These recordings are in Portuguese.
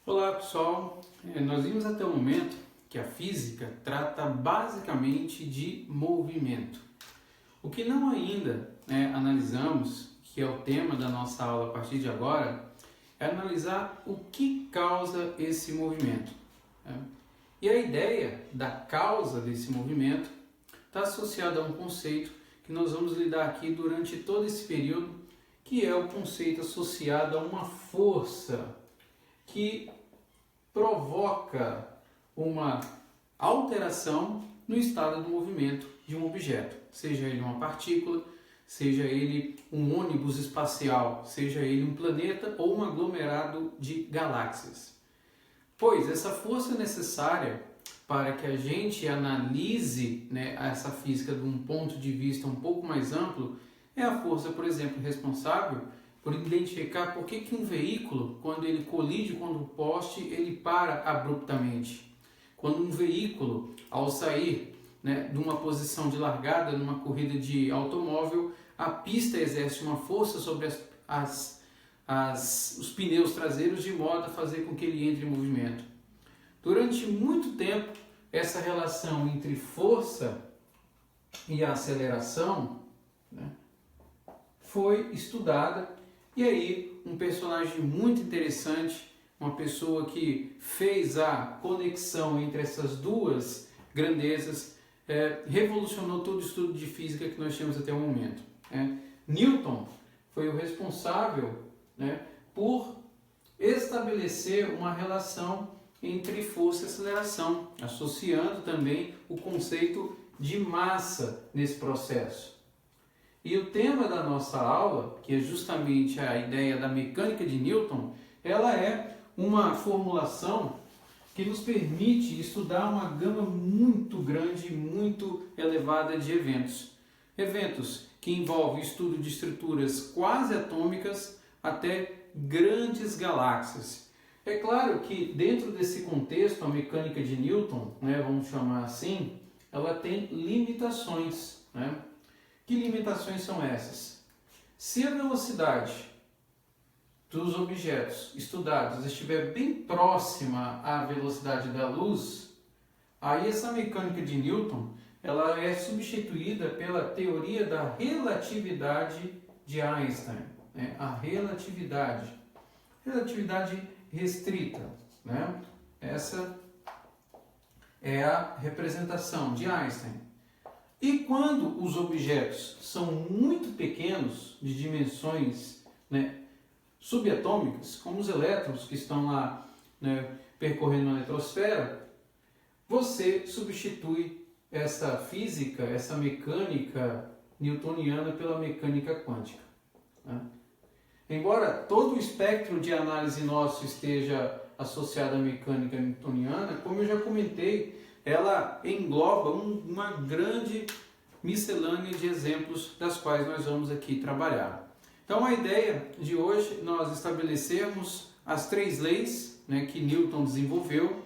Olá pessoal, nós vimos até o momento que a física trata basicamente de movimento. O que não ainda analisamos, que é o tema da nossa aula a partir de agora, é analisar o que causa esse movimento. E a ideia da causa desse movimento está associada a um conceito que nós vamos lidar aqui durante todo esse período, que é o conceito associado a uma força que provoca uma alteração no estado do movimento de um objeto, seja ele uma partícula, seja ele um ônibus espacial, seja ele um planeta ou um aglomerado de galáxias. Pois essa força é necessária para que a gente analise essa física de um ponto de vista um pouco mais amplo é a força, por exemplo, responsável por identificar por que um veículo, quando ele colide contra um poste, ele para abruptamente. Quando um veículo, ao sair de uma posição de largada numa corrida de automóvel, a pista exerce uma força sobre os pneus traseiros de modo a fazer com que ele entre em movimento. Durante muito tempo, essa relação entre força e aceleração foi estudada. E aí, um personagem muito interessante, uma pessoa que fez a conexão entre essas duas grandezas, revolucionou todo o estudo de física que nós tínhamos até o momento. Newton foi o responsável por estabelecer uma relação entre força e aceleração, associando também o conceito de massa nesse processo. E o tema da nossa aula, que é justamente a ideia da mecânica de Newton, ela é uma formulação que nos permite estudar uma gama muito grande, muito elevada de eventos. Eventos que envolvem estudo de estruturas quase atômicas até grandes galáxias. É claro que dentro desse contexto, a mecânica de Newton, vamos chamar assim, ela tem limitações. Que limitações são essas? Se a velocidade dos objetos estudados estiver bem próxima à velocidade da luz, aí essa mecânica de Newton ela é substituída pela teoria da relatividade de Einstein. A relatividade restrita. Essa é a representação de Einstein. E quando os objetos são muito pequenos, de dimensões subatômicas, como os elétrons que estão lá percorrendo a eletrosfera, você substitui essa física, essa mecânica newtoniana pela mecânica quântica. Embora todo o espectro de análise nosso esteja associado à mecânica newtoniana, como eu já comentei, ela engloba uma grande miscelânea de exemplos das quais nós vamos aqui trabalhar. Então a ideia de hoje é nós estabelecermos as três leis que Newton desenvolveu,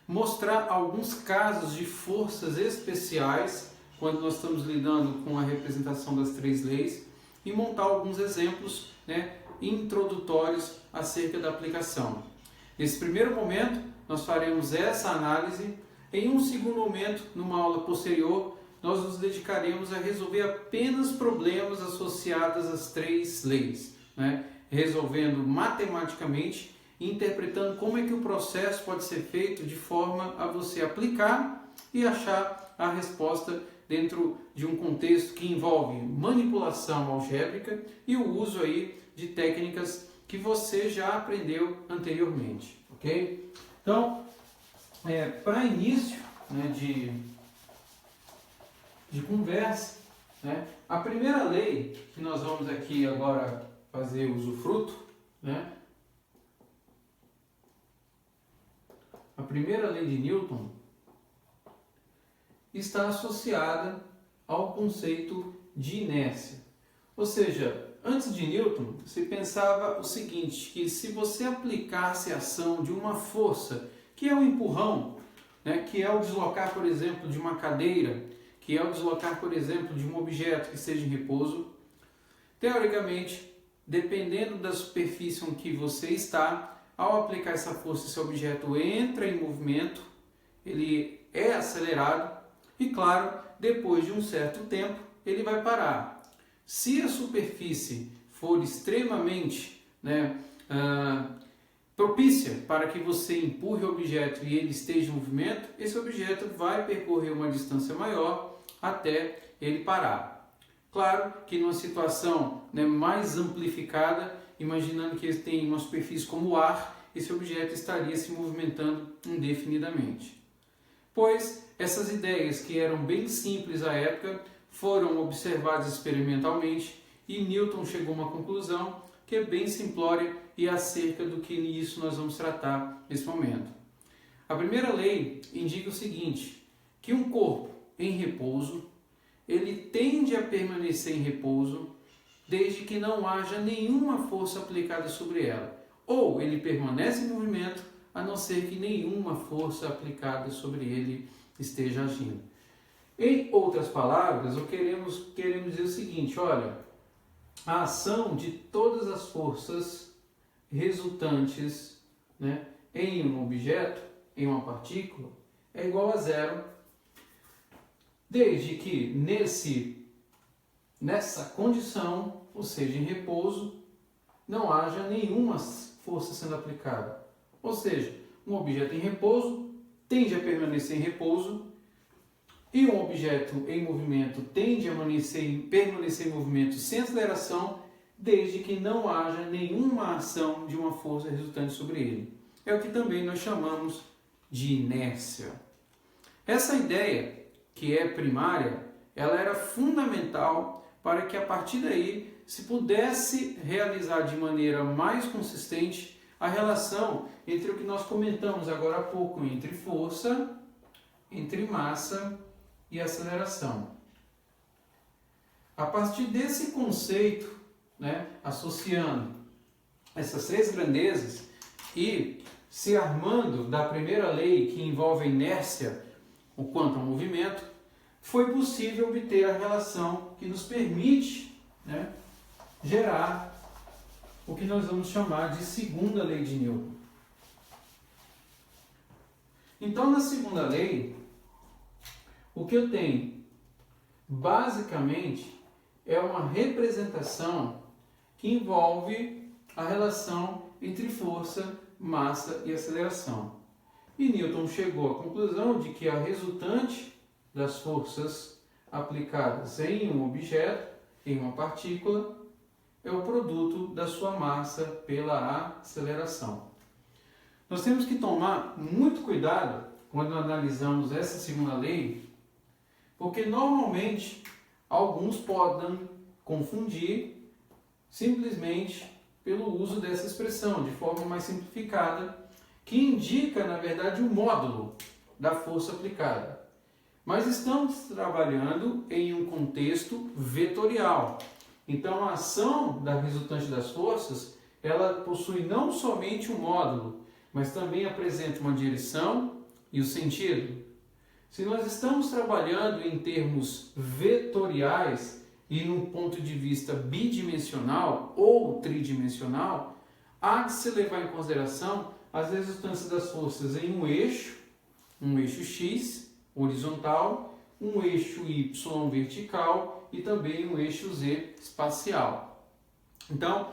mostrar alguns casos de forças especiais quando nós estamos lidando com a representação das três leis e montar alguns exemplos introdutórios acerca da aplicação. Nesse primeiro momento, nós faremos essa análise. Em um segundo momento, numa aula posterior, nós nos dedicaremos a resolver apenas problemas associados às três leis, resolvendo matematicamente e interpretando como é que o processo pode ser feito de forma a você aplicar e achar a resposta dentro de um contexto que envolve manipulação algébrica e o uso aí de técnicas que você já aprendeu anteriormente, ok? Então, para início de conversa, a primeira lei que nós vamos aqui agora fazer usufruto, a primeira lei de Newton está associada ao conceito de inércia. Ou seja, antes de Newton, se pensava o seguinte, que se você aplicasse a ação de uma força, que é o empurrão, que é o deslocar, por exemplo, de uma cadeira, que é o deslocar, por exemplo, de um objeto que esteja em repouso, teoricamente, dependendo da superfície em que você está, ao aplicar essa força, esse objeto entra em movimento, ele é acelerado e, claro, depois de um certo tempo, ele vai parar. Se a superfície for extremamente propícia para que você empurre o objeto e ele esteja em movimento, esse objeto vai percorrer uma distância maior até ele parar. Claro que numa situação mais amplificada, imaginando que ele tem uma superfície como o ar, esse objeto estaria se movimentando indefinidamente. Pois essas ideias, que eram bem simples à época, foram observadas experimentalmente e Newton chegou a uma conclusão que é bem simplória e acerca do que isso nós vamos tratar nesse momento. A primeira lei indica o seguinte, que um corpo em repouso, ele tende a permanecer em repouso desde que não haja nenhuma força aplicada sobre ela. Ou ele permanece em movimento, a não ser que nenhuma força aplicada sobre ele esteja agindo. Em outras palavras, queremos dizer o seguinte, olha, a ação de todas as forças resultantes em um objeto, em uma partícula, é igual a zero, desde que nessa condição, ou seja, em repouso, não haja nenhuma força sendo aplicada. Ou seja, um objeto em repouso tende a permanecer em repouso e um objeto em movimento tende a permanecer em movimento sem aceleração, desde que não haja nenhuma ação de uma força resultante sobre ele. É o que também nós chamamos de inércia. Essa ideia, que é primária, ela era fundamental para que a partir daí se pudesse realizar de maneira mais consistente a relação entre o que nós comentamos agora há pouco, entre força, entre massa e aceleração. A partir desse conceito, associando essas três grandezas e se armando da primeira lei que envolve a inércia, o quanto ao movimento, foi possível obter a relação que nos permite gerar o que nós vamos chamar de segunda lei de Newton. Então, na segunda lei, o que eu tenho basicamente é uma representação que envolve a relação entre força, massa e aceleração. E Newton chegou à conclusão de que a resultante das forças aplicadas em um objeto, em uma partícula, é o produto da sua massa pela aceleração. Nós temos que tomar muito cuidado quando analisamos essa segunda lei, porque normalmente alguns podem confundir simplesmente pelo uso dessa expressão, de forma mais simplificada, que indica, na verdade, o módulo da força aplicada. Mas estamos trabalhando em um contexto vetorial. Então, a ação da resultante das forças, ela possui não somente um módulo, mas também apresenta uma direção e o sentido. Se nós estamos trabalhando em termos vetoriais e num ponto de vista bidimensional ou tridimensional, há de se levar em consideração as resultantes das forças em um eixo X horizontal, um eixo Y vertical e também um eixo Z espacial. Então,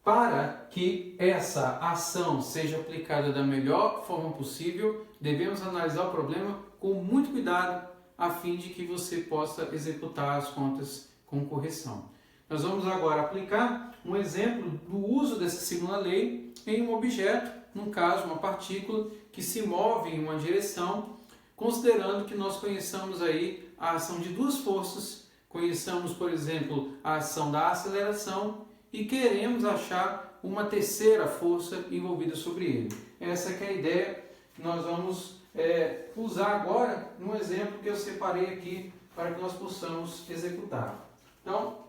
para que essa ação seja aplicada da melhor forma possível, devemos analisar o problema com muito cuidado, a fim de que você possa executar as contas com correção. Nós vamos agora aplicar um exemplo do uso dessa segunda lei em um objeto, no caso uma partícula, que se move em uma direção, considerando que nós conheçamos aí a ação de duas forças, conheçamos, por exemplo, a ação da aceleração e queremos achar uma terceira força envolvida sobre ele. Essa que é a ideia que nós vamos usar agora num exemplo que eu separei aqui para que nós possamos executar. Então,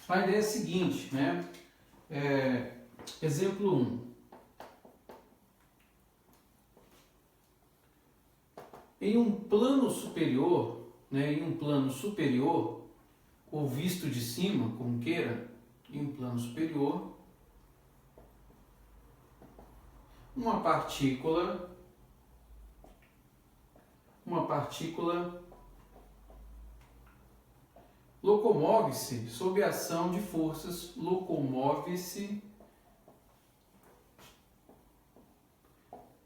a ideia é a seguinte, exemplo 1. Em um plano superior, ou visto de cima, como queira, em um plano superior, uma partícula locomove-se sob a ação de forças, locomove-se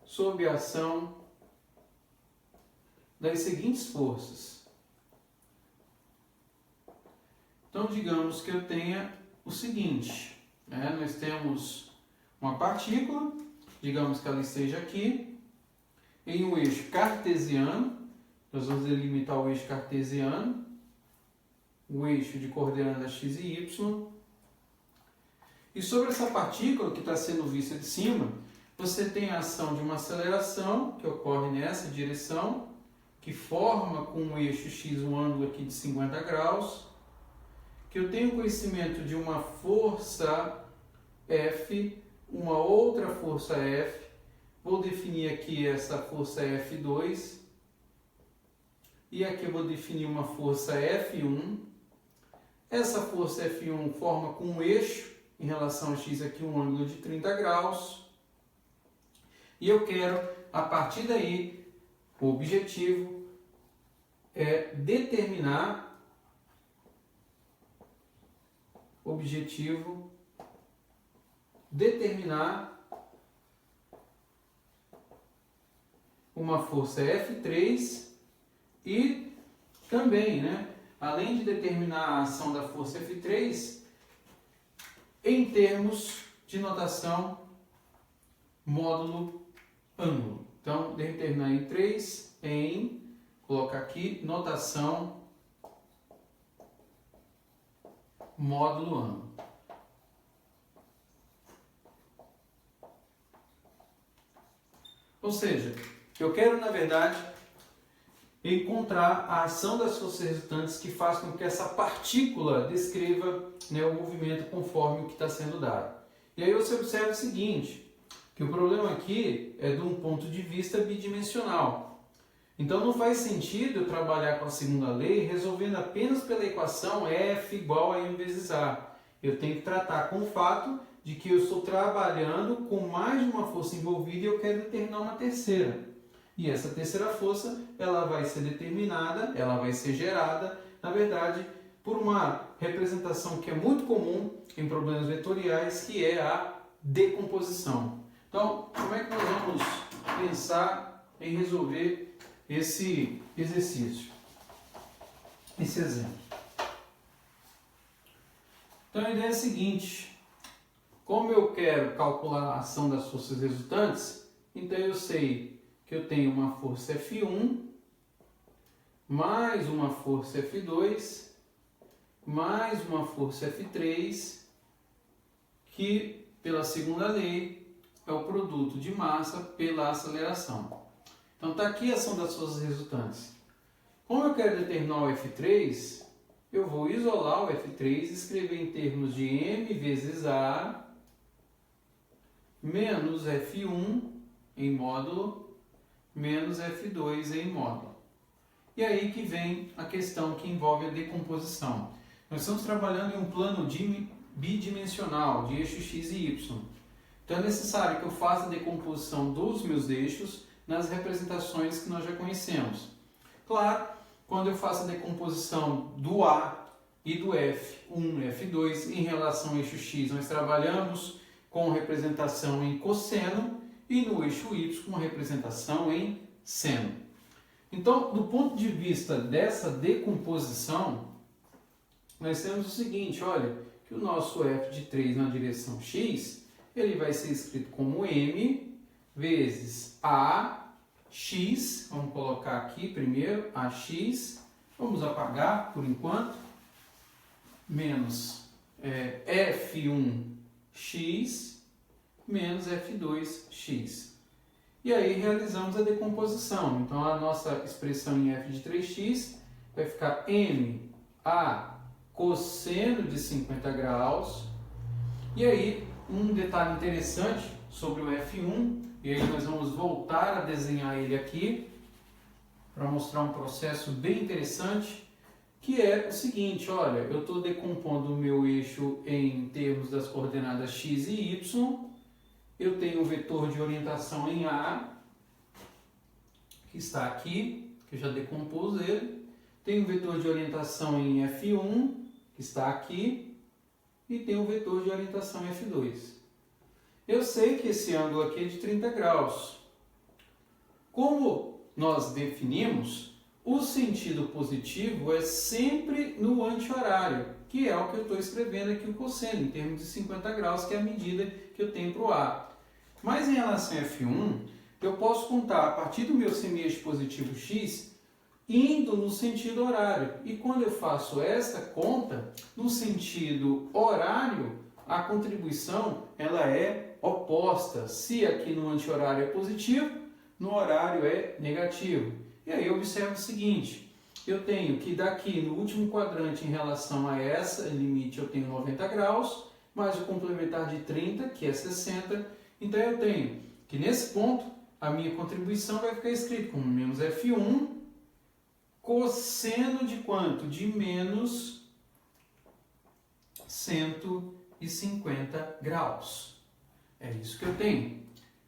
sob a ação das seguintes forças. Então, digamos que eu tenha o seguinte, nós temos uma partícula, digamos que ela esteja aqui, em um eixo cartesiano, nós vamos delimitar o eixo cartesiano, o eixo de coordenadas x e y, e sobre essa partícula que está sendo vista de cima, você tem a ação de uma aceleração que ocorre nessa direção, que forma com o eixo x um ângulo aqui de 50 graus, que eu tenho conhecimento de uma força F, uma outra força F, vou definir aqui essa força F2, e aqui eu vou definir uma força F1, essa força F1 forma com um eixo, em relação a x aqui um ângulo de 30 graus, e eu quero, a partir daí, o objetivo é determinar uma força F3 e também, além de determinar a ação da força F3, em termos de notação módulo ângulo. Então, determinar em 3 colocar aqui, notação módulo ângulo. Ou seja, eu quero, na verdade, encontrar a ação das forças resultantes que faz com que essa partícula descreva o movimento conforme o que está sendo dado. E aí você observa o seguinte, que o problema aqui é de um ponto de vista bidimensional. Então não faz sentido eu trabalhar com a segunda lei resolvendo apenas pela equação F igual a M vezes A. Eu tenho que tratar com o fato de que eu estou trabalhando com mais de uma força envolvida e eu quero determinar uma terceira. E essa terceira força, ela vai ser determinada, ela vai ser gerada, na verdade, por uma representação que é muito comum em problemas vetoriais, que é a decomposição. Então, como é que nós vamos pensar em resolver esse exercício, esse exemplo? Então, a ideia é a seguinte: como eu quero calcular a ação das forças resultantes, então eu sei que eu tenho uma força F1 mais uma força F2 mais uma força F3, que pela segunda lei é o produto de massa pela aceleração. Então está aqui a ação das forças resultantes. Como eu quero determinar o F3, eu vou isolar o F3 e escrever em termos de M vezes A menos F1 em módulo menos F2 em módulo. E aí que vem a questão que envolve a decomposição. Nós estamos trabalhando em um plano bidimensional de eixo x e y. Então é necessário que eu faça a decomposição dos meus eixos nas representações que nós já conhecemos. Claro, quando eu faço a decomposição do A e do F1, F2 em relação ao eixo x, nós trabalhamos com representação em cosseno e no eixo y com representação em seno. Então, do ponto de vista dessa decomposição, nós temos o seguinte, olha, que o nosso f de 3 na direção x, ele vai ser escrito como m vezes ax, vamos colocar aqui primeiro, ax, vamos apagar por enquanto, menos f1x menos f2x. E aí realizamos a decomposição. Então a nossa expressão em f de 3x vai ficar m a cosseno de 50 graus. E aí um detalhe interessante sobre o f1, e aí nós vamos voltar a desenhar ele aqui para mostrar um processo bem interessante, que é o seguinte, olha, eu estou decompondo o meu eixo em termos das coordenadas x e y, eu tenho o vetor de orientação em A, que está aqui, que eu já decompus ele, tenho o vetor de orientação em F1, que está aqui, e tenho o vetor de orientação em F2. Eu sei que esse ângulo aqui é de 30 graus. Como nós definimos, o sentido positivo é sempre no anti-horário, que é o que eu estou escrevendo aqui o cosseno, em termos de 50 graus, que é a medida que eu tenho para o A. Mas em relação a F1, eu posso contar a partir do meu semi-eixo positivo x, indo no sentido horário. E quando eu faço esta conta, no sentido horário, a contribuição ela é oposta. Se aqui no anti-horário é positivo, no horário é negativo. E aí eu observo o seguinte, eu tenho que daqui no último quadrante em relação a essa limite eu tenho 90 graus, mais o complementar de 30, que é 60. Então eu tenho que nesse ponto a minha contribuição vai ficar escrita como menos F1 cosseno de quanto? De menos 150 graus. É isso que eu tenho.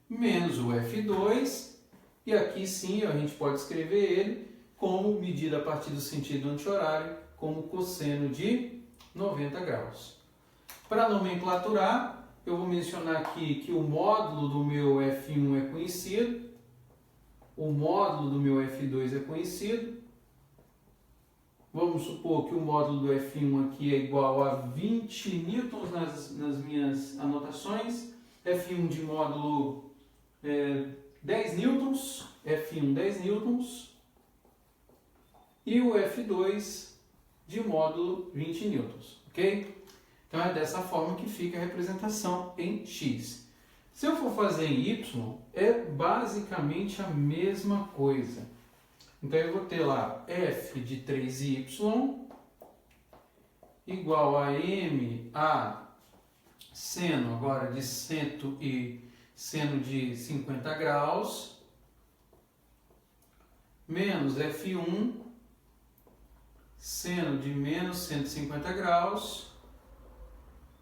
Menos o F2, e aqui sim a gente pode escrever ele como medida a partir do sentido anti-horário, como cosseno de 90 graus. Para nomenclaturar, eu vou mencionar aqui que o módulo do meu F1 é conhecido, o módulo do meu F2 é conhecido. Vamos supor que o módulo do F1 aqui é igual a 20 newtons nas minhas anotações. F1 de módulo 10 newtons, F1 10 newtons. E o F2 de módulo 20 newtons, ok? Então é dessa forma que fica a representação em x. Se eu for fazer em y, é basicamente a mesma coisa. Então eu vou ter lá f de 3y igual a m a seno agora de seno de 50 graus menos f1 seno de menos 150 graus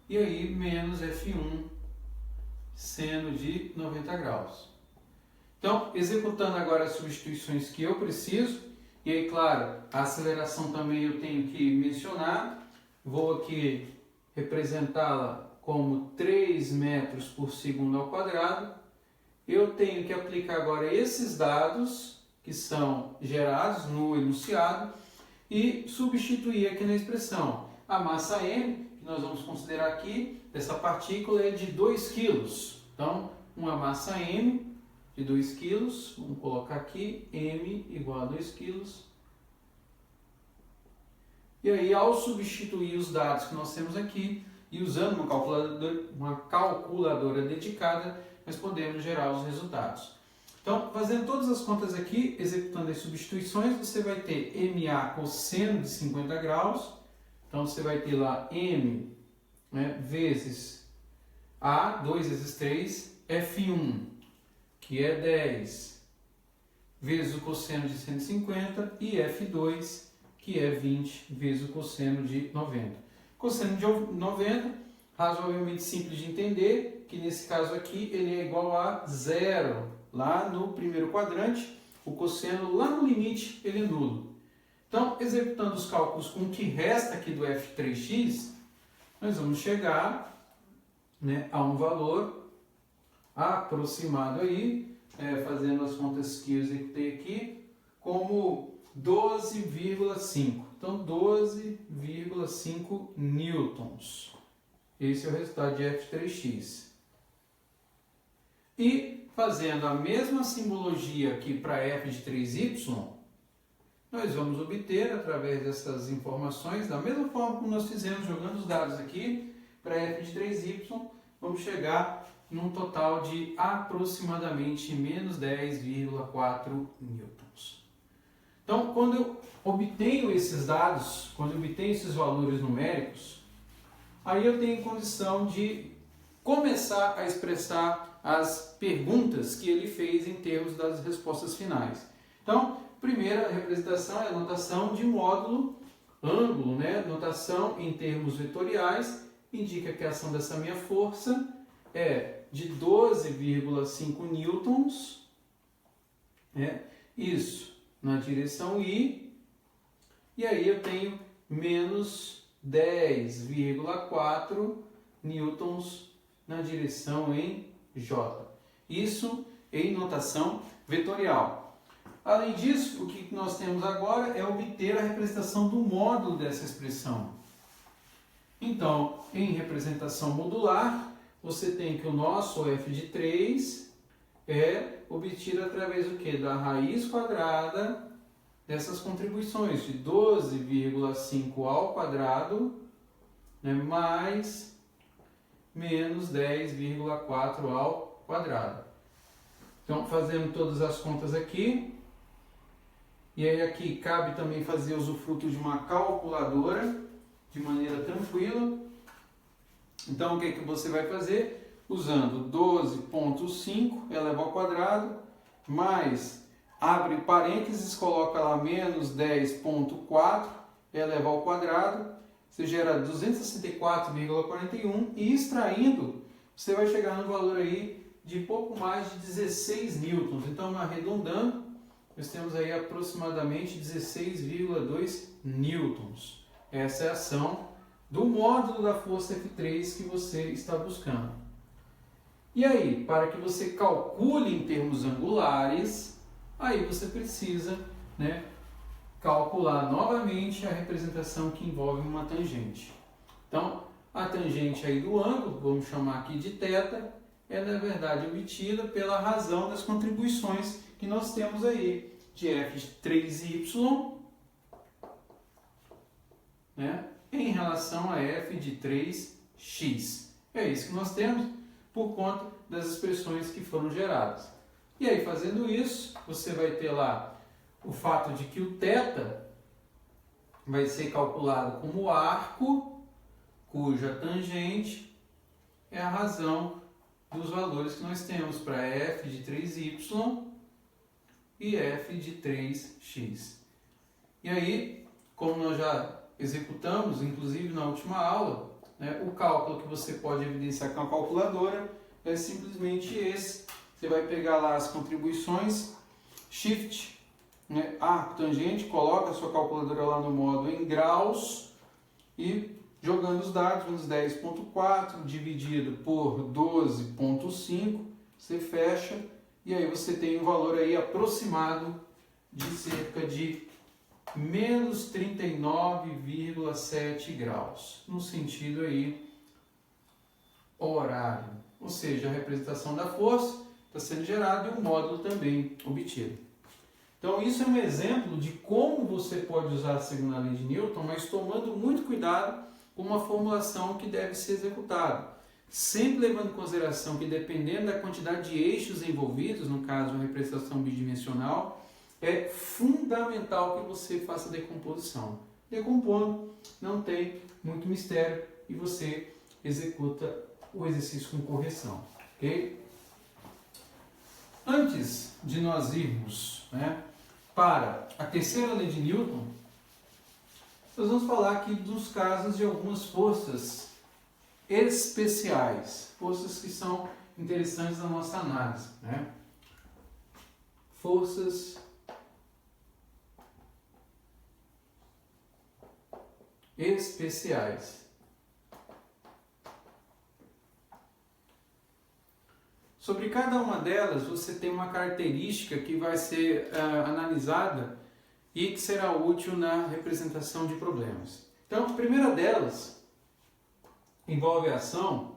e aí menos f1 seno de 90 graus. Então, executando agora as substituições que eu preciso, e aí, claro, a aceleração também eu tenho que mencionar, vou aqui representá-la como 3 metros por segundo ao quadrado, eu tenho que aplicar agora esses dados que são gerados no enunciado e substituir aqui na expressão. A massa M, que nós vamos considerar aqui, dessa partícula é de 2 kg. Então, uma massa M de 2 kg, vamos colocar aqui, M igual a 2 kg. E aí, ao substituir os dados que nós temos aqui, e usando uma calculadora dedicada, nós podemos gerar os resultados. Então, fazendo todas as contas aqui, executando as substituições, você vai ter MA cosseno de 50 graus. Então, você vai ter lá M, né, vezes A, 2 vezes 3, F1, que é 10, vezes o cosseno de 150, e F2, que é 20, vezes o cosseno de 90. Cosseno de 90, razoavelmente simples de entender, que nesse caso aqui ele é igual a zero. Lá no primeiro quadrante, o cosseno lá no limite ele é nulo. Então, executando os cálculos com o que resta aqui do f3x, nós vamos chegar, né, a um valor aproximado aí, fazendo as contas que eu executei aqui, como 12,5. Então, 12,5 newtons. Esse é o resultado de f3x. E, fazendo a mesma simbologia aqui para f de 3y, nós vamos obter, através dessas informações, da mesma forma como nós fizemos jogando os dados aqui, para f de 3y, vamos chegar num total de aproximadamente menos 10,4 newtons. Então, quando eu obtenho esses dados, quando eu obtenho esses valores numéricos, aí eu tenho condição de começar a expressar as perguntas que ele fez em termos das respostas finais. Então, primeira representação é a notação de módulo ângulo, né? Notação em termos vetoriais, indica que a ação dessa minha força é de 12,5 newtons, né? Isso na direção I, e aí eu tenho menos 10,4 newtons na direção em J. Isso em notação vetorial. Além disso, o que nós temos agora é obter a representação do módulo dessa expressão. Então, em representação modular, você tem que o nosso f de 3 é obtido através do quê? Da raiz quadrada dessas contribuições de 12,5 ao quadrado, né, mais menos 10,4 ao quadrado. Então, fazendo todas as contas aqui, e aí aqui cabe também fazer usufruto de uma calculadora, de maneira tranquila. Então, o que é que você vai fazer? Usando 12,5 eleva ao quadrado, mais, abre parênteses, coloca lá menos 10,4 eleva ao quadrado, você gera 264,41 e extraindo, você vai chegar no valor aí de pouco mais de 16 newtons. Então, arredondando, nós temos aí aproximadamente 16,2 newtons. Essa é a ação do módulo da força F3 que você está buscando. E aí, para que você calcule em termos angulares, aí você precisa, né, calcular novamente a representação que envolve uma tangente. Então, a tangente aí do ângulo, vamos chamar aqui de θ, é na verdade obtida pela razão das contribuições que nós temos aí de f de 3y, né, em relação a f de 3x. É isso que nós temos por conta das expressões que foram geradas. E aí, fazendo isso, você vai ter lá o fato de que o θ vai ser calculado como arco, cuja tangente é a razão dos valores que nós temos para f de 3y e f de 3x. E aí, como nós já executamos, inclusive na última aula, né, o cálculo que você pode evidenciar com a calculadora é simplesmente esse. Você vai pegar lá as contribuições, shift, né, arco, tangente, coloca a sua calculadora lá no modo em graus e jogando os dados, menos 10,4 dividido por 12,5, você fecha e aí você tem um valor aí aproximado de cerca de menos 39,7 graus, no sentido aí horário. Ou seja, a representação da força está sendo gerada e o módulo também obtido. Então, isso é um exemplo de como você pode usar a segunda lei de Newton, mas tomando muito cuidado com uma formulação que deve ser executada. Sempre levando em consideração que, dependendo da quantidade de eixos envolvidos, no caso, uma representação bidimensional, é fundamental que você faça a decomposição. Decompondo, não tem muito mistério e você executa o exercício com correção. Ok? Antes de nós irmos, né, para a terceira lei de Newton, nós vamos falar aqui dos casos de algumas forças especiais, forças que são interessantes na nossa análise, né? Forças especiais. Sobre cada uma delas, você tem uma característica que vai ser analisada e que será útil na representação de problemas. Então, a primeira delas envolve a ação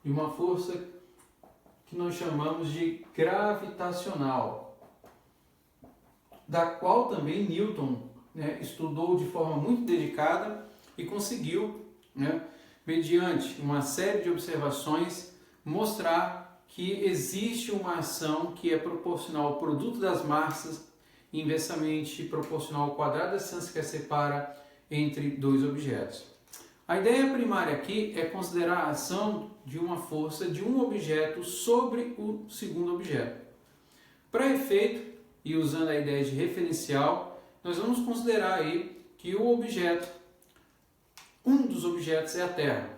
de uma força que nós chamamos de gravitacional, da qual também Newton, né, estudou de forma muito dedicada e conseguiu, né, mediante uma série de observações, mostrar que existe uma ação que é proporcional ao produto das massas e inversamente proporcional ao quadrado da distância que a separa entre dois objetos. A ideia primária aqui é considerar a ação de uma força de um objeto sobre o segundo objeto. Para efeito, e usando a ideia de referencial, nós vamos considerar aí que o objeto um dos objetos é a Terra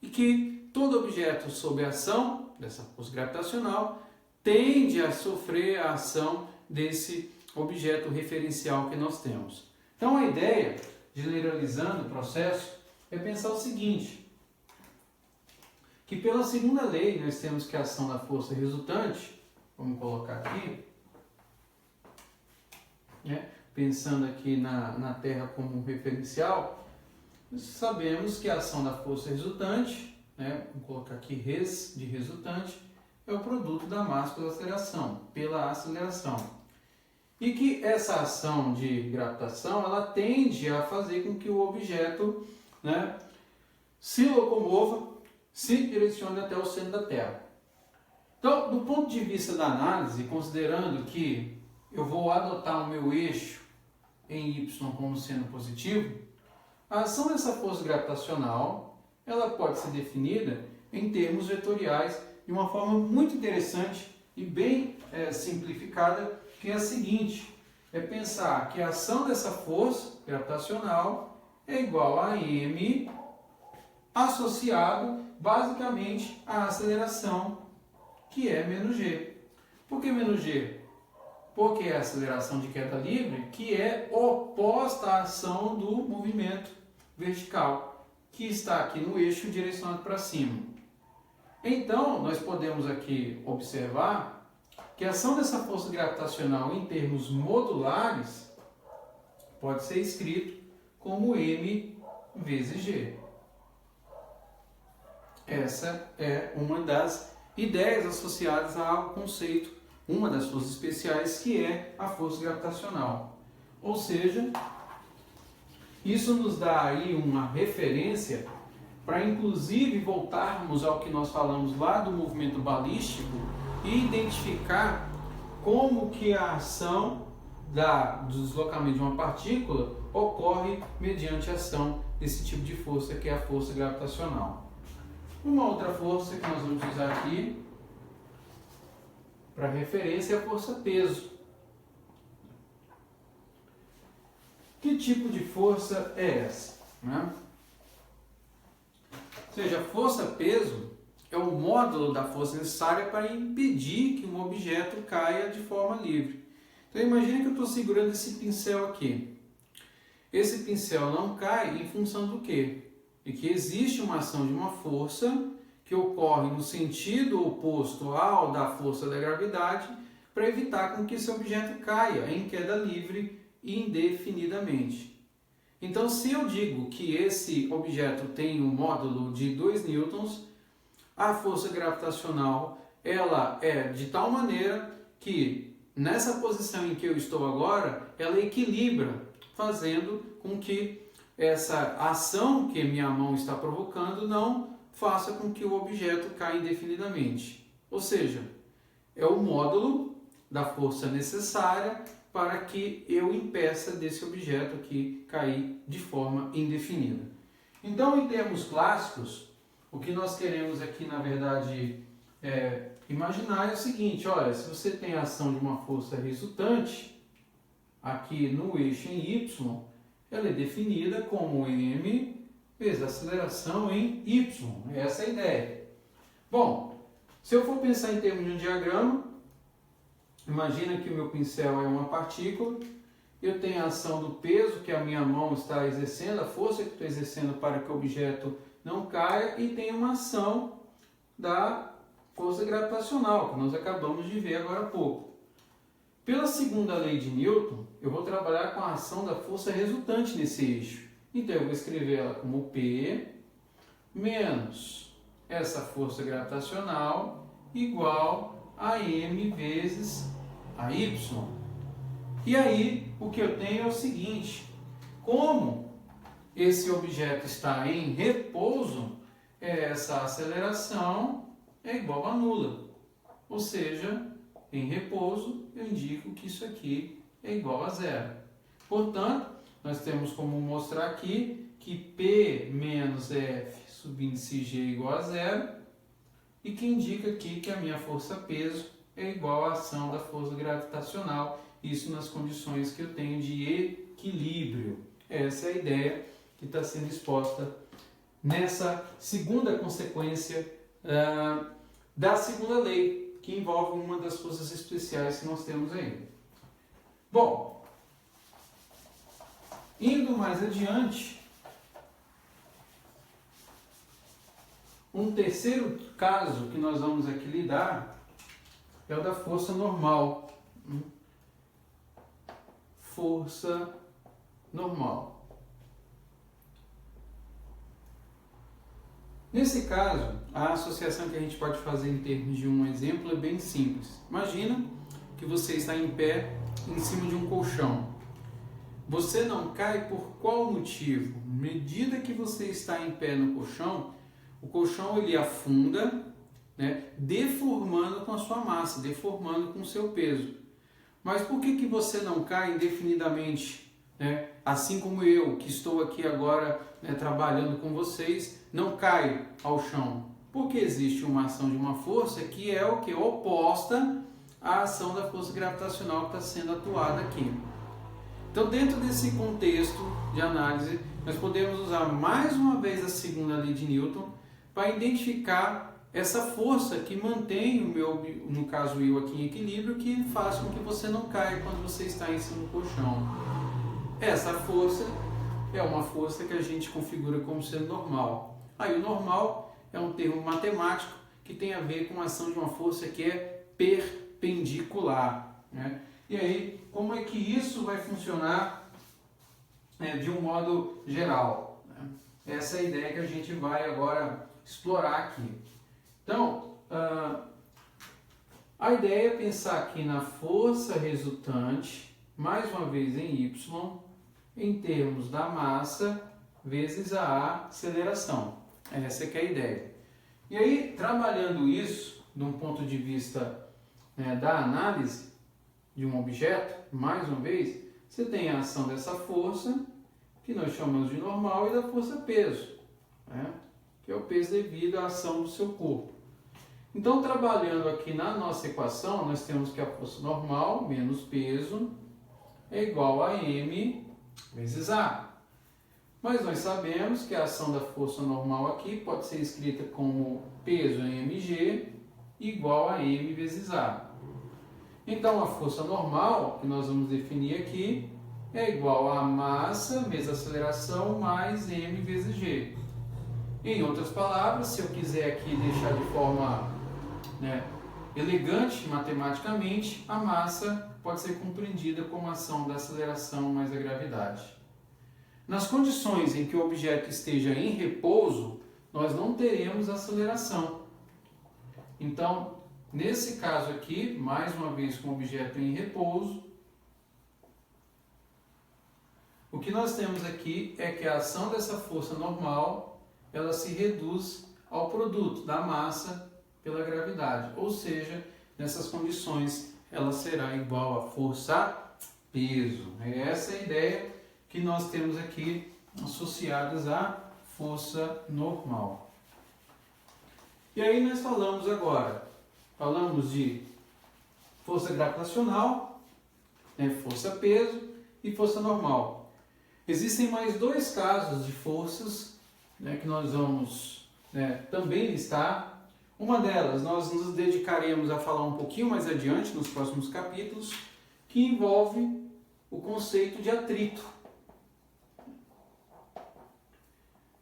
e que todo objeto sob a ação dessa força gravitacional tende a sofrer a ação desse objeto referencial que nós temos. Então a ideia, generalizando o processo, é pensar o seguinte, que pela segunda lei nós temos que a ação da força resultante, vamos colocar aqui, né, pensando aqui na Terra como um referencial, nós sabemos que a ação da força resultante, né, vamos colocar aqui res de resultante, é o produto da massa pela aceleração. E que essa ação de gravitação, ela tende a fazer com que o objeto, né, se locomova, se direcione até o centro da Terra. Então, do ponto de vista da análise, considerando que eu vou adotar o meu eixo em Y como sendo positivo, a ação dessa força gravitacional, ela pode ser definida em termos vetoriais de uma forma muito interessante e bem simplificada, que é a seguinte, é pensar que a ação dessa força gravitacional é igual a m associado basicamente à aceleração, que é menos g. Por que menos g? Porque é a aceleração de queda livre que é oposta à ação do movimento vertical, que está aqui no eixo direcionado para cima. Então, nós podemos aqui observar que a ação dessa força gravitacional em termos modulares pode ser escrito como m vezes g. Essa é uma das ideias associadas ao conceito, uma das forças especiais, que é a força gravitacional. Ou seja, isso nos dá aí uma referência para inclusive voltarmos ao que nós falamos lá do movimento balístico e identificar como que a ação do deslocamento de uma partícula ocorre mediante a ação desse tipo de força, que é a força gravitacional. Uma outra força que nós vamos usar aqui para referência é a força peso. Que tipo de força é essa, né? Ou seja, a força-peso é o módulo da força necessária para impedir que um objeto caia de forma livre. Então imagine que eu estou segurando esse pincel aqui. Esse pincel não cai em função do quê? De que existe uma ação de uma força que ocorre no sentido oposto ao da força da gravidade para evitar com que esse objeto caia em queda livre indefinidamente. Então, se eu digo que esse objeto tem um módulo de 2 newtons, a força gravitacional ela é de tal maneira que nessa posição em que eu estou agora, ela equilibra, fazendo com que essa ação que minha mão está provocando não faça com que o objeto caia indefinidamente. Ou seja, é o módulo da força necessária para que eu impeça desse objeto aqui cair de forma indefinida. Então, em termos clássicos, o que nós queremos aqui, na verdade, imaginar é o seguinte, olha, se você tem a ação de uma força resultante, aqui no eixo em Y, ela é definida como m vezes a aceleração em y. Essa é a ideia. Bom, se eu for pensar em termos de um diagrama, imagina que o meu pincel é uma partícula, eu tenho a ação do peso que a minha mão está exercendo, a força que estou exercendo para que o objeto não caia, e tem uma ação da força gravitacional, que nós acabamos de ver agora há pouco. Pela segunda lei de Newton, eu vou trabalhar com a ação da força resultante nesse eixo. Então eu vou escrever ela como P menos essa força gravitacional igual a m vezes a y. E aí o que eu tenho é o seguinte, como esse objeto está em repouso, essa aceleração é igual a nula. Ou seja, em repouso eu indico que isso aqui é igual a zero. Portanto, nós temos como mostrar aqui que P menos F subíndice G é igual a zero, e que indica aqui que a minha força-peso é igual à ação da força gravitacional, isso nas condições que eu tenho de equilíbrio. Essa é a ideia que está sendo exposta nessa segunda consequência da segunda lei, que envolve uma das forças especiais que nós temos aí. Bom, indo mais adiante, um terceiro caso que nós vamos aqui lidar é o da força normal. Força normal. Nesse caso, a associação que a gente pode fazer em termos de um exemplo é bem simples. Imagina que você está em pé em cima de um colchão. Você não cai por qual motivo? À medida que você está em pé no colchão, o colchão ele afunda, né, deformando com a sua massa, deformando com o seu peso. Mas por que você não cai indefinidamente? Né? Assim como eu, que estou aqui agora, né, trabalhando com vocês, não caio ao chão. Porque existe uma ação de uma força que é o que? Oposta à ação da força gravitacional que está sendo atuada aqui. Então, dentro desse contexto de análise, nós podemos usar mais uma vez a segunda lei de Newton para identificar essa força que mantém o meu, no caso eu aqui em equilíbrio, que faz com que você não caia quando você está em cima do colchão. Essa força é uma força que a gente configura como sendo normal. Aí o normal é um termo matemático que tem a ver com a ação de uma força que é perpendicular, né? E aí, como é que isso vai funcionar de um modo geral, né? Essa é a ideia que a gente vai agora explorar aqui. Então, a ideia é pensar aqui na força resultante, mais uma vez em Y, em termos da massa vezes a aceleração. Essa que é a ideia. E aí, trabalhando isso, de um ponto de vista da análise de um objeto, mais uma vez, você tem a ação dessa força, que nós chamamos de normal, e da força peso, né? Que é o peso devido à ação do seu corpo. Então, trabalhando aqui na nossa equação, nós temos que a força normal menos peso é igual a m vezes a. Mas nós sabemos que a ação da força normal aqui pode ser escrita como peso em mg igual a m vezes a. Então, a força normal, que nós vamos definir aqui, é igual a massa vezes aceleração mais m vezes g. Em outras palavras, se eu quiser aqui deixar de forma elegante matematicamente, a massa pode ser compreendida como ação da aceleração mais a gravidade. Nas condições em que o objeto esteja em repouso, nós não teremos aceleração. Então, nesse caso aqui, mais uma vez com o objeto em repouso, o que nós temos aqui é que a ação dessa força normal, ela se reduz ao produto da massa pela gravidade. Ou seja, nessas condições, ela será igual a força peso. Essa é a ideia que nós temos aqui associadas à força normal. E aí nós falamos de força gravitacional, força peso e força normal. Existem mais dois casos de forças que nós vamos também listar. Uma delas nós nos dedicaremos a falar um pouquinho mais adiante, nos próximos capítulos, que envolve o conceito de atrito.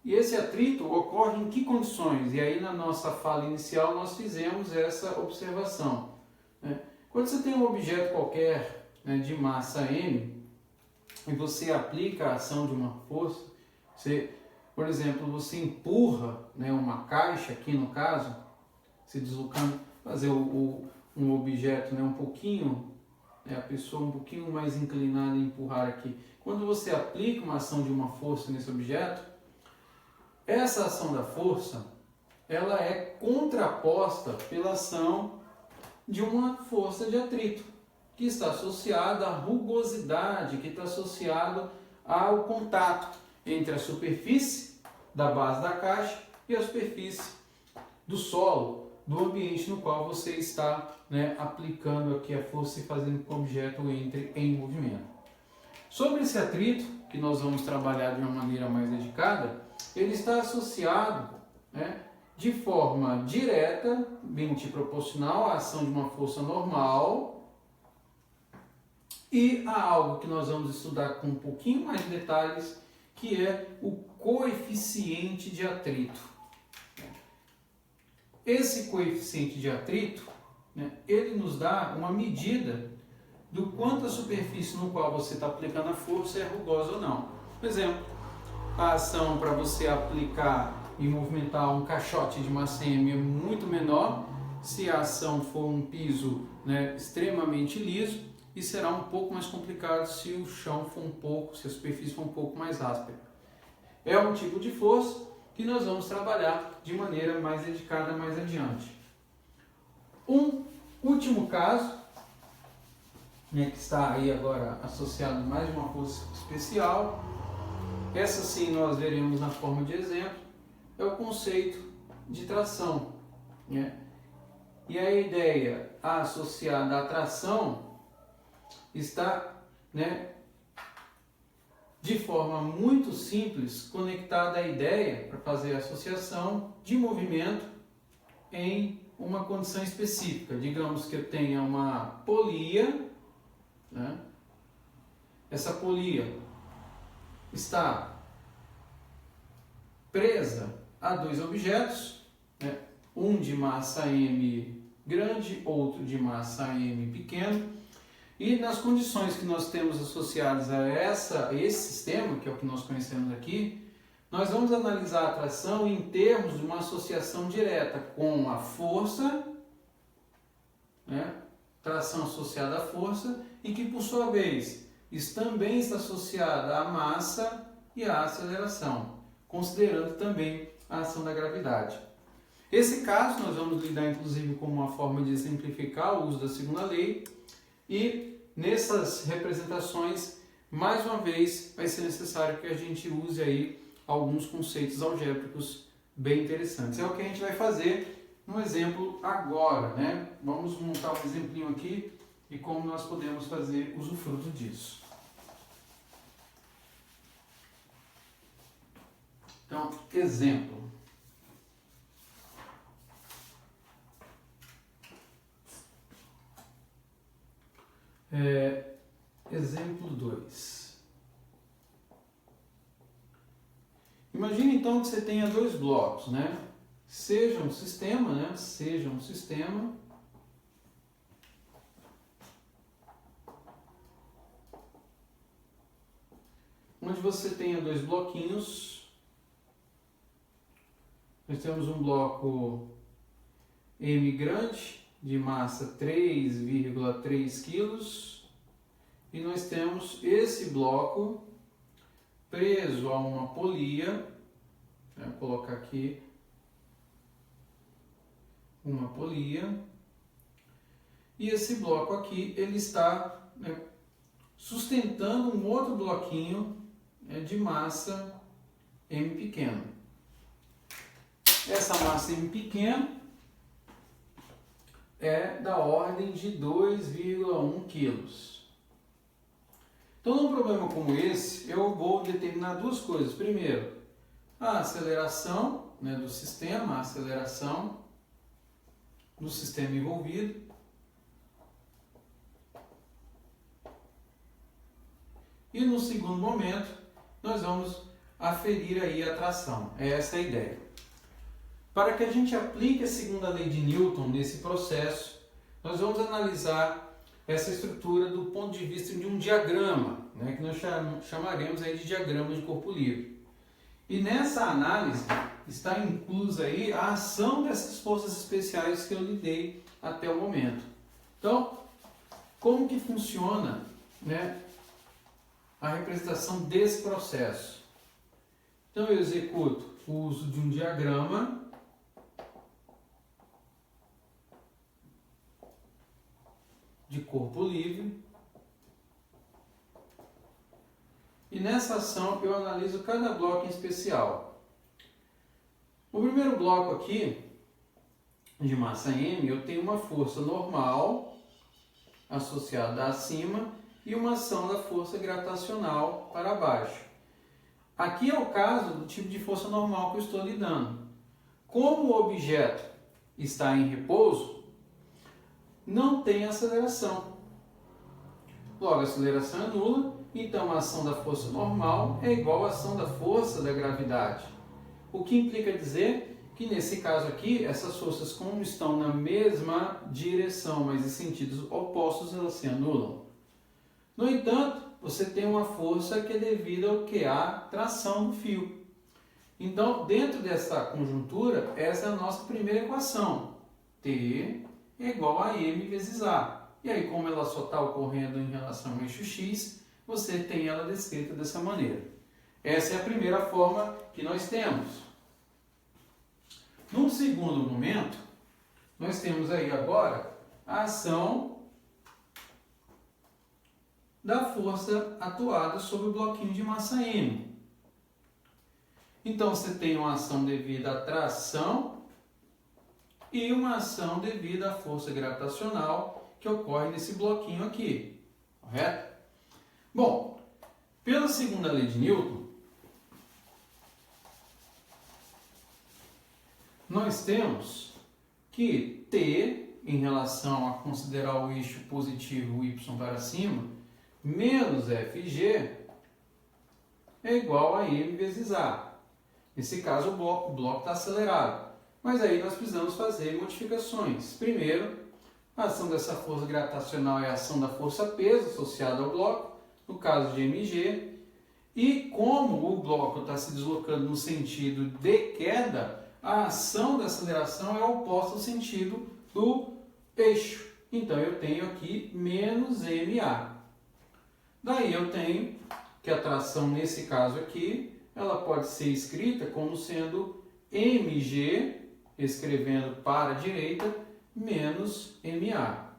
E esse atrito ocorre em que condições? E aí na nossa fala inicial nós fizemos essa observação. Quando você tem um objeto qualquer de massa m e você aplica a ação de uma força, por exemplo, você empurra uma caixa, aqui no caso, se deslocando, fazer um objeto um pouquinho, a pessoa um pouquinho mais inclinada a empurrar aqui. Quando você aplica uma ação de uma força nesse objeto, essa ação da força, ela é contraposta pela ação de uma força de atrito, que está associada à rugosidade, que está associado ao contato entre a superfície da base da caixa e a superfície do solo, do ambiente no qual você está aplicando aqui a força e fazendo com que o objeto entre em movimento. Sobre esse atrito, que nós vamos trabalhar de uma maneira mais dedicada, ele está associado, né, de forma diretamente proporcional à ação de uma força normal e a algo que nós vamos estudar com um pouquinho mais de detalhes, que é o coeficiente de atrito. Esse coeficiente de atrito, né, ele nos dá uma medida do quanto a superfície no qual você está aplicando a força é rugosa ou não. Por exemplo, a ação para você aplicar e movimentar um caixote de massa M é muito menor se a ação for um piso, né, extremamente liso, e será um pouco mais complicado se o chão for se a superfície for um pouco mais áspera. É um tipo de força que nós vamos trabalhar de maneira mais dedicada mais adiante. Um último caso, né, que está aí agora associado a mais de uma força especial, essa sim nós veremos na forma de exemplo, é o conceito de tração, né? E a ideia associada à tração está, né, de forma muito simples conectada à ideia para fazer a associação de movimento em uma condição específica. Digamos que eu tenha uma polia, né? Essa polia está presa a dois objetos, né? Um de massa M grande, outro de massa M pequeno, e nas condições que nós temos associadas a esse sistema, que é o que nós conhecemos aqui, nós vamos analisar a atração em termos de uma associação direta com a força, né? Tração associada à força, e que por sua vez também está associada à massa e à aceleração, considerando também a ação da gravidade. Esse caso nós vamos lidar inclusive com uma forma de exemplificar o uso da segunda lei, e nessas representações, mais uma vez, vai ser necessário que a gente use aí alguns conceitos algébricos bem interessantes. É o que a gente vai fazer no exemplo agora, né? Vamos montar um exemplinho aqui e como nós podemos fazer usufruto disso. Então, exemplo. Exemplo 2. Imagine então que você tenha dois blocos, né? Seja um sistema, onde você tenha dois bloquinhos. Nós temos um bloco M grande, de massa 3,3 kg, e nós temos esse bloco preso a uma polia, né? Vou colocar aqui uma polia, e esse bloco aqui ele está, né, sustentando um outro bloquinho, né, de massa M pequeno. Essa massa M pequeno é da ordem de 2,1 kg. Então, num problema como esse, eu vou determinar duas coisas. Primeiro, a aceleração, né, do sistema, envolvido. E no segundo momento, nós vamos aferir aí a tração. É essa a ideia. Para que a gente aplique a segunda lei de Newton nesse processo, nós vamos analisar essa estrutura do ponto de vista de um diagrama, né, que nós chamaremos aí de diagrama de corpo livre. E nessa análise está inclusa aí a ação dessas forças especiais que eu lidei até o momento. Então, como que funciona, né, a representação desse processo? Então eu executo o uso de um diagrama de corpo livre, e nessa ação eu analiso cada bloco em especial. O primeiro bloco aqui, de massa M, eu tenho uma força normal associada acima e uma ação da força gravitacional para baixo. Aqui é o caso do tipo de força normal que eu estou lidando. Como o objeto está em repouso, não tem aceleração. Logo, a aceleração é nula, então a ação da força normal é igual à ação da força da gravidade. O que implica dizer que nesse caso aqui, essas forças, como estão na mesma direção, mas em sentidos opostos, elas se anulam. No entanto, você tem uma força que é devida ao que? À tração do fio. Então, dentro dessa conjuntura, essa é a nossa primeira equação. T é igual a m vezes A. E aí, como ela só está ocorrendo em relação ao eixo x, você tem ela descrita dessa maneira. Essa é a primeira forma que nós temos. Num segundo momento, nós temos aí agora a ação da força atuada sobre o bloquinho de massa M. Então, você tem uma ação devida à tração e uma ação devida à força gravitacional que ocorre nesse bloquinho aqui, correto? Bom, pela segunda lei de Newton, nós temos que T, em relação a considerar o eixo positivo y para cima, menos Fg é igual a m vezes A. Nesse caso, o bloco está acelerado. Mas aí nós precisamos fazer modificações. Primeiro, a ação dessa força gravitacional é a ação da força-peso associada ao bloco, no caso de mg. E como o bloco está se deslocando no sentido de queda, a ação da aceleração é oposta ao sentido do eixo. Então, eu tenho aqui menos ma. Daí eu tenho que a tração, nesse caso aqui, ela pode ser escrita como sendo mg, escrevendo para a direita, menos ma.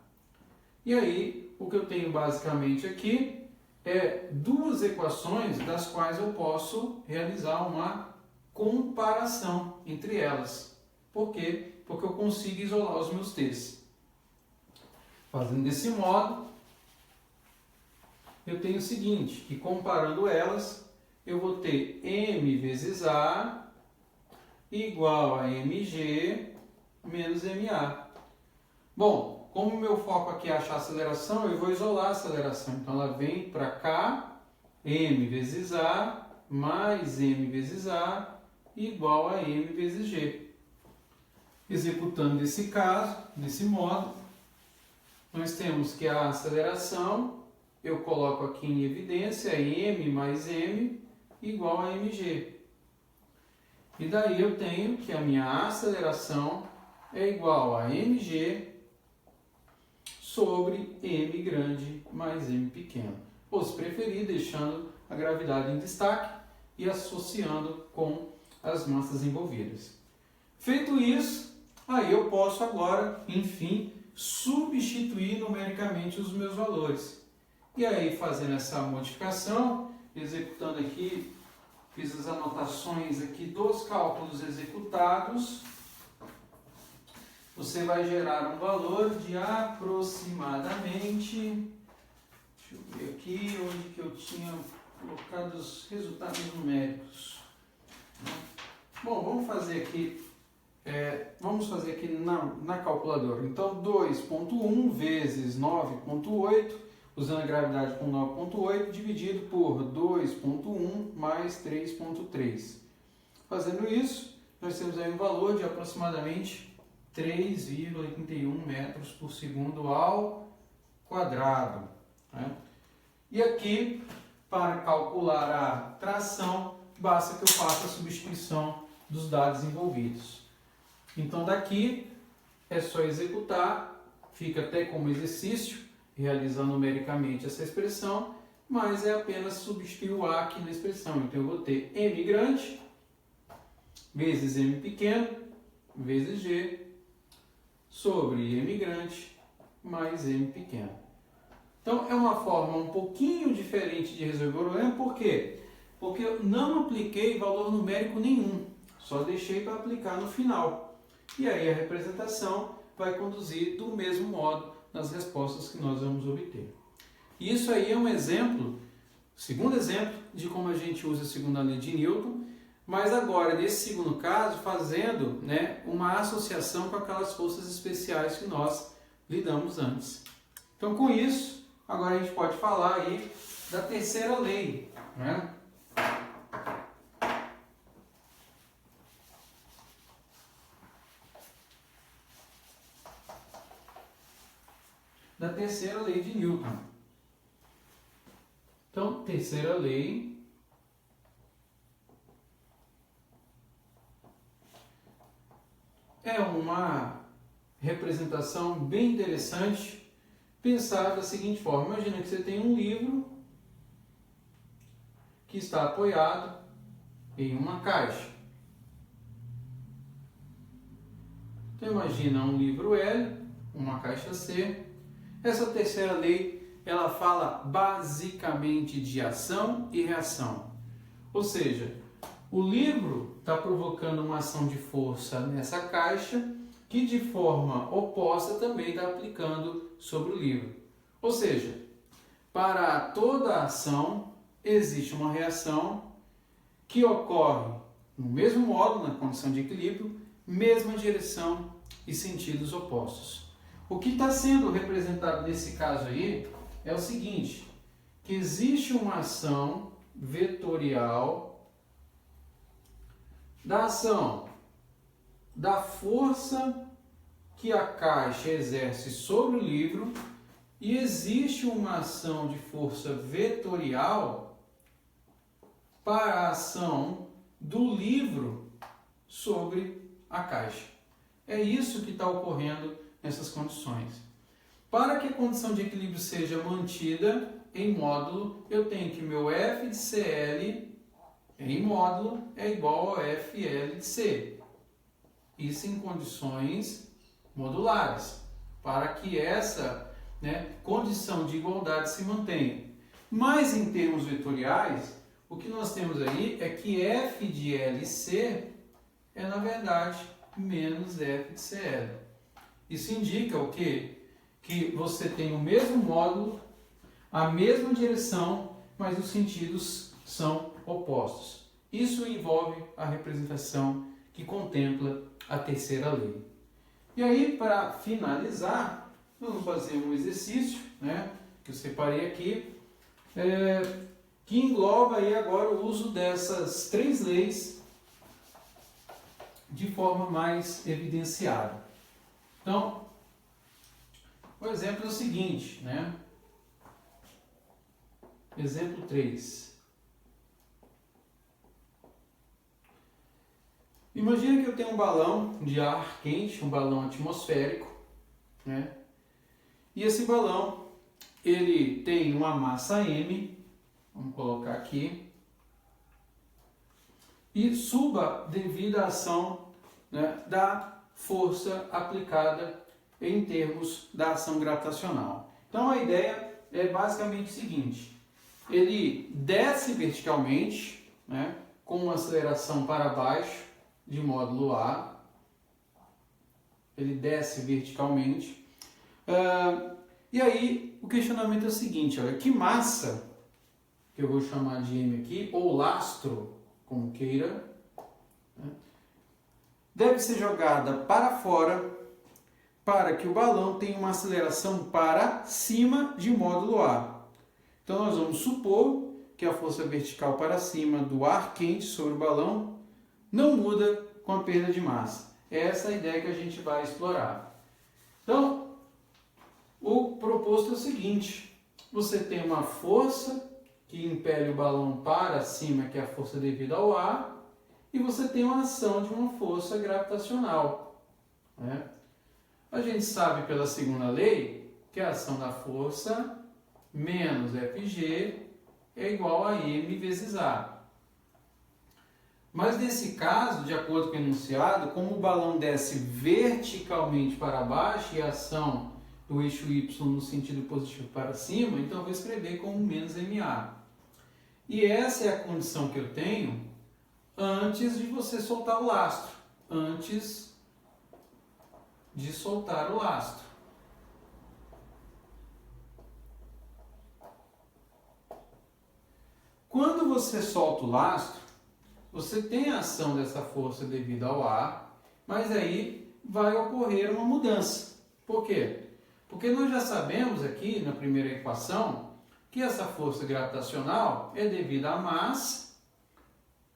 E aí, o que eu tenho basicamente aqui é duas equações das quais eu posso realizar uma comparação entre elas. Por quê? Porque eu consigo isolar os meus t's. Fazendo desse modo, eu tenho o seguinte, que comparando elas, eu vou ter m vezes A igual a mg menos ma. Bom, como o meu foco aqui é achar a aceleração, eu vou isolar a aceleração. Então, ela vem para cá, m vezes A mais m vezes A igual a m vezes g. Executando esse caso, desse modo, nós temos que a aceleração, eu coloco aqui em evidência, m mais m igual a mg. E daí eu tenho que a minha aceleração é igual a mg sobre m grande mais m pequeno. Ou, se preferir, deixando a gravidade em destaque e associando com as massas envolvidas. Feito isso, aí eu posso agora, enfim, substituir numericamente os meus valores. E aí, fazendo essa modificação, executando aqui, fiz as anotações aqui dos cálculos executados, você vai gerar um valor de aproximadamente, deixa eu ver aqui onde que eu tinha colocado os resultados numéricos. Bom, vamos fazer aqui na calculadora. Então, 2.1 vezes 9.8, usando a gravidade com 9.8, dividido por 2.1 mais 3.3. Fazendo isso, nós temos aí um valor de aproximadamente 3,81 metros por segundo ao quadrado. Né? E aqui, para calcular a tração, basta que eu faça a substituição dos dados envolvidos. Então, daqui é só executar, fica até como exercício, realizando numericamente essa expressão, mas é apenas substituir o A aqui na expressão. Então, eu vou ter m grande vezes m pequeno vezes g sobre m grande mais m pequeno. Então, é uma forma um pouquinho diferente de resolver o problema. Por quê? Porque eu não apliquei valor numérico nenhum, só deixei para aplicar no final. E aí a representação vai conduzir do mesmo modo nas respostas que nós vamos obter. E isso aí é um exemplo, segundo exemplo, de como a gente usa a segunda lei de Newton, mas agora, nesse segundo caso, fazendo, né, uma associação com aquelas forças especiais que nós lidamos antes. Então, com isso, agora a gente pode falar aí da terceira lei, né? Da terceira lei de Newton. Então, terceira lei é uma representação bem interessante, pensar da seguinte forma: imagina que você tem um livro que está apoiado em uma caixa. Então, imagina um livro L, uma caixa C. Essa terceira lei, ela fala basicamente de ação e reação. Ou seja, o livro está provocando uma ação de força nessa caixa, que de forma oposta também está aplicando sobre o livro. Ou seja, para toda ação existe uma reação que ocorre no mesmo modo, na condição de equilíbrio, mesma direção e sentidos opostos. O que está sendo representado nesse caso aí é o seguinte, que existe uma ação vetorial da ação da força que a caixa exerce sobre o livro e existe uma ação de força vetorial para a ação do livro sobre a caixa. É isso que está ocorrendo nessas condições. Para que a condição de equilíbrio seja mantida em módulo, eu tenho que meu F de CL em módulo é igual a FL de C. Isso em condições modulares, para que essa, condição de igualdade se mantenha. Mas em termos vetoriais, o que nós temos aí é que F de LC é, na verdade, menos F de CL. Isso indica o quê? Que você tem o mesmo módulo, a mesma direção, mas os sentidos são opostos. Isso envolve a representação que contempla a terceira lei. E aí, para finalizar, vamos fazer um exercício, que eu separei aqui, que engloba aí agora o uso dessas três leis de forma mais evidenciada. Então, o exemplo é o seguinte, Exemplo 3. Imagina que eu tenho um balão de ar quente, um balão atmosférico, E esse balão, ele tem uma massa M, vamos colocar aqui, e suba devido à ação da força aplicada em termos da ação gravitacional. Então a ideia é basicamente o seguinte: ele desce verticalmente, com uma aceleração para baixo de módulo A, ele desce verticalmente, e aí o questionamento é o seguinte: olha, que massa, que eu vou chamar de M aqui, ou lastro, como queira, deve ser jogada para fora para que o balão tenha uma aceleração para cima de módulo A. Então nós vamos supor que a força vertical para cima do ar quente sobre o balão não muda com a perda de massa. Essa é a ideia que a gente vai explorar. Então, o proposto é o seguinte: você tem uma força que impele o balão para cima, que é a força devida ao ar, e você tem uma ação de uma força gravitacional. A gente sabe pela segunda lei que a ação da força menos Fg é igual a m vezes A. Mas nesse caso, de acordo com o enunciado, como o balão desce verticalmente para baixo e a ação do eixo y no sentido positivo para cima, então eu vou escrever como menos ma. E essa é a condição que eu tenho antes de você soltar o lastro, antes de soltar o lastro. Quando você solta o lastro, você tem a ação dessa força devido ao ar, mas aí vai ocorrer uma mudança. Por quê? Porque nós já sabemos aqui na primeira equação que essa força gravitacional é devida à massa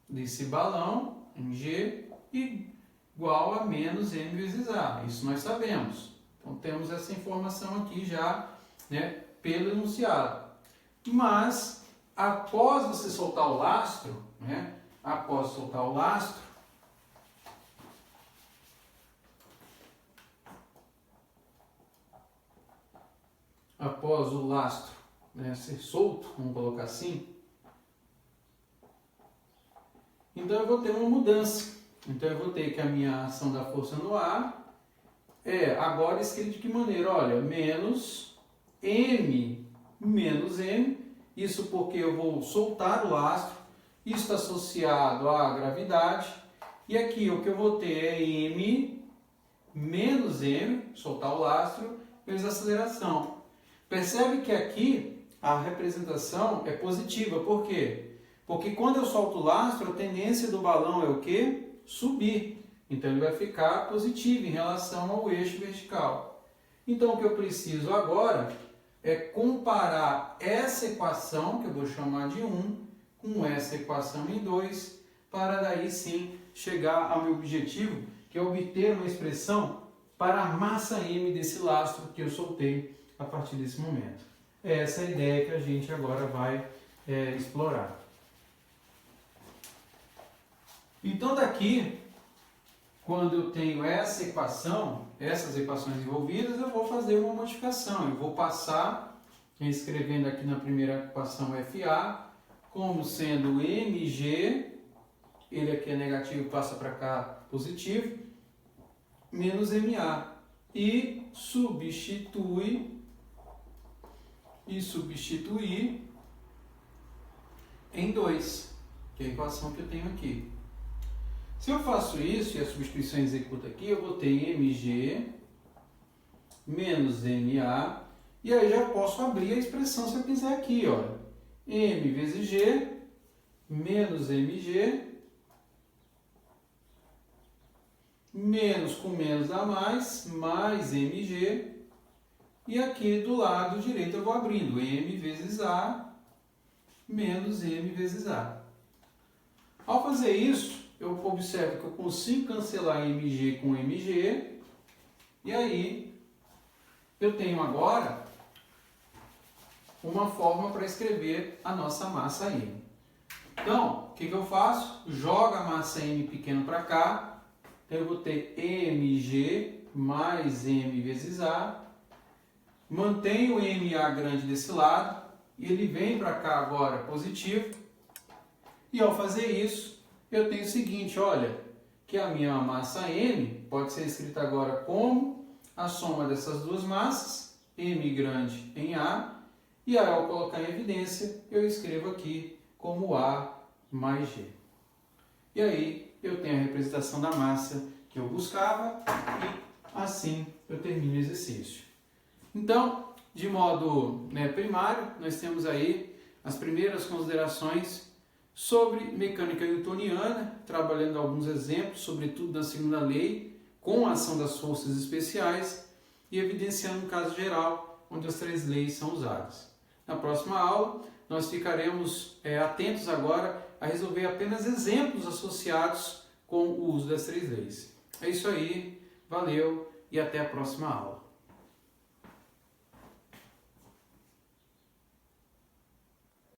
desse balão em G igual a menos m vezes A. Isso nós sabemos. Então temos essa informação aqui já, né, pelo enunciado. Mas após você soltar o lastro, né, após soltar o lastro, né, ser solto, vamos colocar assim, então eu vou ter uma mudança. Então eu vou ter que a minha ação da força no ar é agora escrito de que maneira? Olha, menos m, isso porque eu vou soltar o lastro, isso está associado à gravidade, e aqui o que eu vou ter é m menos m, soltar o lastro, vezes a aceleração. Percebe que aqui a representação é positiva, por quê? Porque quando eu solto o lastro, a tendência do balão é o quê? Subir. Então ele vai ficar positivo em relação ao eixo vertical. Então o que eu preciso agora é comparar essa equação, que eu vou chamar de 1, com essa equação em 2, para daí sim chegar ao meu objetivo, que é obter uma expressão para a massa m desse lastro que eu soltei a partir desse momento. É essa a ideia que a gente agora vai explorar. Então daqui, quando eu tenho essa equação, essas equações envolvidas, eu vou fazer uma modificação. Eu vou passar, escrevendo aqui na primeira equação FA, como sendo mg, ele aqui é negativo, passa para cá positivo, menos ma. E substituir em 2, que é a equação que eu tenho aqui. Se eu faço isso e a substituição executa aqui, eu vou ter mg menos ma, e aí já posso abrir a expressão se eu quiser aqui, olha. M vezes g menos mg, menos com menos dá mais mg, e aqui do lado direito eu vou abrindo m vezes a menos m vezes a. Ao fazer isso, eu observo que eu consigo cancelar mg com mg, e aí eu tenho agora uma forma para escrever a nossa massa m. Então, o que eu faço? Jogo a massa m pequeno para cá, então eu vou ter mg mais m vezes a, mantenho o ma grande desse lado, e ele vem para cá agora positivo, e ao fazer isso, eu tenho o seguinte, olha, que a minha massa m pode ser escrita agora como a soma dessas duas massas, m grande em A, e aí ao colocar em evidência, eu escrevo aqui como A mais G. E aí eu tenho a representação da massa que eu buscava e assim eu termino o exercício. Então, de modo primário, nós temos aí as primeiras considerações sobre mecânica newtoniana, trabalhando alguns exemplos, sobretudo na segunda lei, com a ação das forças especiais e evidenciando um caso geral, onde as três leis são usadas. Na próxima aula, nós ficaremos atentos agora a resolver apenas exemplos associados com o uso das três leis. É isso aí, valeu e até a próxima aula.